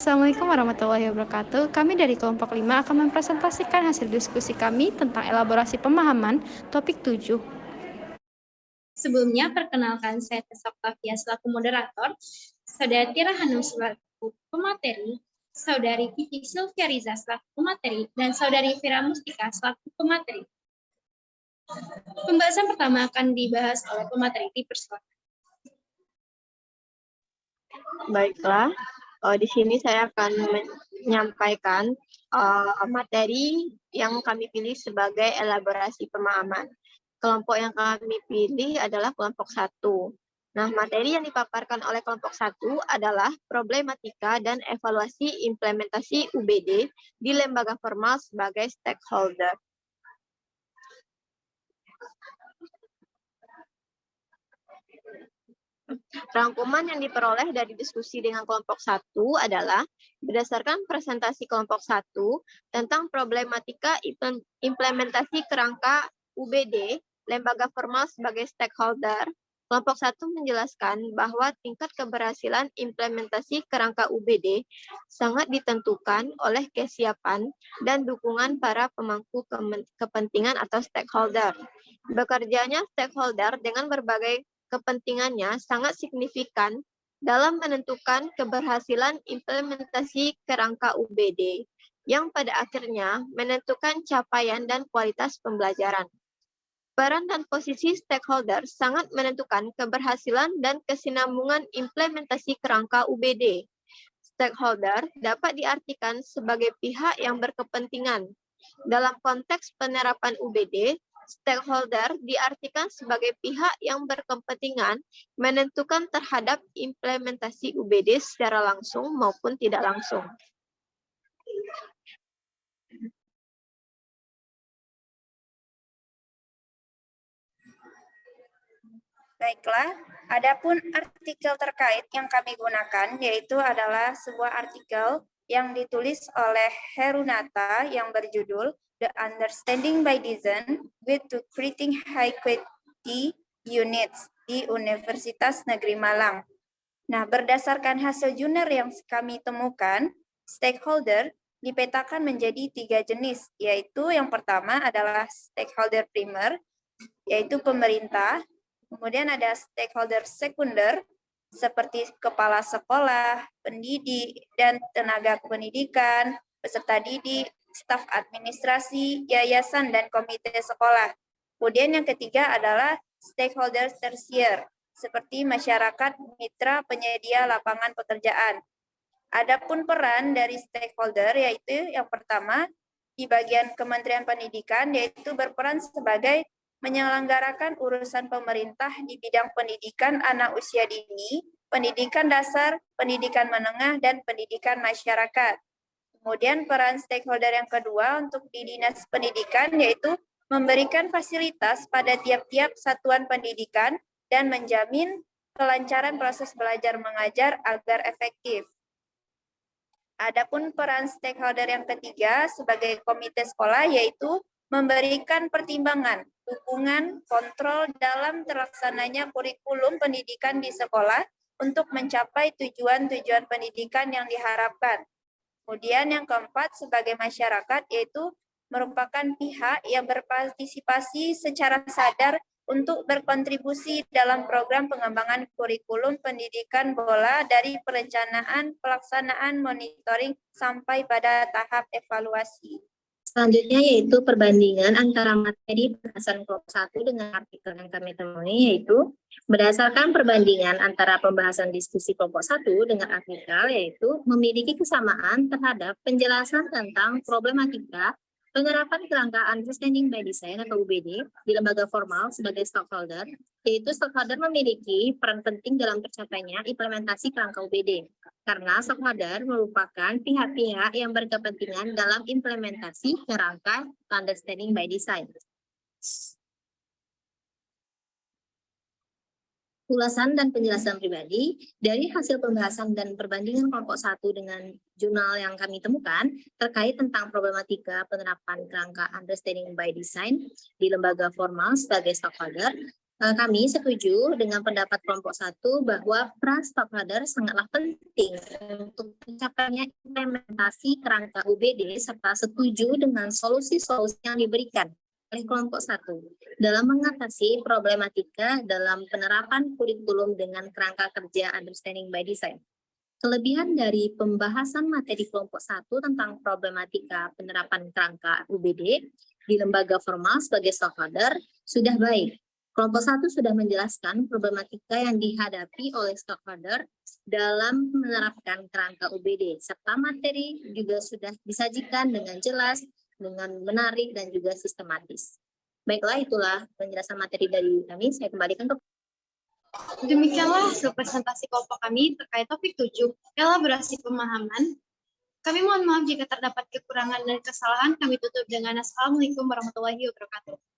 Assalamualaikum warahmatullahi wabarakatuh. Kami dari kelompok 5 akan mempresentasikan hasil diskusi kami tentang elaborasi pemahaman topik 7. Sebelumnya, perkenalkan saya Tessa Octavia selaku moderator, Saudari Tira Hanum selaku pemateri, Saudari Kiki Sylvia Riza selaku pemateri, dan Saudari Fira Mustika selaku pemateri. Pembahasan pertama akan dibahas oleh pemateri. Dipersilakan. Baiklah, di sini saya akan menyampaikan materi yang kami pilih sebagai elaborasi pemahaman. Kelompok yang kami pilih adalah kelompok 1. Nah, materi yang dipaparkan oleh kelompok 1 adalah problematika dan evaluasi implementasi UBD di lembaga formal sebagai stakeholder. Rangkuman yang diperoleh dari diskusi dengan kelompok 1 adalah berdasarkan presentasi kelompok 1 tentang problematika implementasi kerangka UBD, lembaga formal sebagai stakeholder. Kelompok 1 menjelaskan bahwa tingkat keberhasilan implementasi kerangka UBD sangat ditentukan oleh kesiapan dan dukungan para pemangku kepentingan atau stakeholder. Bekerjanya stakeholder dengan berbagai kepentingannya sangat signifikan dalam menentukan keberhasilan implementasi kerangka UBD yang pada akhirnya menentukan capaian dan kualitas pembelajaran. Peran dan posisi stakeholder sangat menentukan keberhasilan dan kesinambungan implementasi kerangka UBD. Stakeholder dapat diartikan sebagai pihak yang berkepentingan. Dalam konteks penerapan UBD, stakeholder diartikan sebagai pihak yang berkepentingan menentukan terhadap implementasi UBD secara langsung maupun tidak langsung. Baiklah, adapun artikel terkait yang kami gunakan yaitu adalah sebuah artikel yang ditulis oleh Herunata yang berjudul The Understanding by Design Guide to Creating High Quality Units di Universitas Negeri Malang. Nah, berdasarkan hasil jurnal yang kami temukan, stakeholder dipetakan menjadi 3 jenis, yaitu yang pertama adalah stakeholder primer, yaitu pemerintah. Kemudian ada stakeholder sekunder, seperti kepala sekolah, pendidik, dan tenaga pendidikan, peserta didik, staf administrasi, yayasan, dan komite sekolah. Kemudian yang ketiga adalah stakeholder tersier, seperti masyarakat, mitra, penyedia lapangan pekerjaan. Adapun peran dari stakeholder yaitu yang pertama di bagian Kementerian Pendidikan yaitu berperan sebagai menyelenggarakan urusan pemerintah di bidang pendidikan anak usia dini, pendidikan dasar, pendidikan menengah, dan pendidikan masyarakat. Kemudian peran stakeholder yang kedua untuk di Dinas Pendidikan yaitu memberikan fasilitas pada tiap-tiap satuan pendidikan dan menjamin kelancaran proses belajar mengajar agar efektif. Adapun peran stakeholder yang ketiga sebagai komite sekolah yaitu memberikan pertimbangan, dukungan, kontrol dalam terlaksananya kurikulum pendidikan di sekolah untuk mencapai tujuan-tujuan pendidikan yang diharapkan. Kemudian yang keempat sebagai masyarakat yaitu merupakan pihak yang berpartisipasi secara sadar untuk berkontribusi dalam program pengembangan kurikulum pendidikan bola dari perencanaan, pelaksanaan, monitoring, sampai pada tahap evaluasi. Selanjutnya yaitu perbandingan antara materi pembahasan kelompok 1 dengan artikel yang kami temui, yaitu berdasarkan perbandingan antara pembahasan diskusi kelompok 1 dengan artikel, yaitu memiliki kesamaan terhadap penjelasan tentang problematika penerapan kerangka Understanding by Design atau UBD di lembaga formal sebagai stakeholder, yaitu stakeholder memiliki peran penting dalam tercapainya implementasi kerangka UBD. Karena stakeholder merupakan pihak-pihak yang berkepentingan dalam implementasi kerangka Understanding by Design. Ulasan dan penjelasan pribadi dari hasil pembahasan dan perbandingan kelompok 1 dengan jurnal yang kami temukan terkait tentang problematika penerapan kerangka Understanding by Design di lembaga formal sebagai stakeholder, Kami setuju dengan pendapat kelompok 1 bahwa peran stakeholder sangatlah penting untuk mencapainya implementasi kerangka UBD serta setuju dengan solusi-solusi yang diberikan oleh kelompok 1 dalam mengatasi problematika dalam penerapan kurikulum dengan kerangka kerja understanding by design. Kelebihan dari pembahasan materi kelompok 1 tentang problematika penerapan kerangka UBD di lembaga formal sebagai stakeholder sudah baik. Kelompok 1 sudah menjelaskan problematika yang dihadapi oleh stakeholder dalam menerapkan kerangka UBD, serta materi juga sudah disajikan dengan jelas, dengan menarik, dan juga sistematis. Baiklah, itulah penjelasan materi dari kami. Saya kembalikan ke Demikianlah hasil presentasi kelompok kami terkait topik 7, elaborasi pemahaman. Kami mohon maaf jika terdapat kekurangan dan kesalahan. Kami tutup dengan Assalamualaikum warahmatullahi wabarakatuh.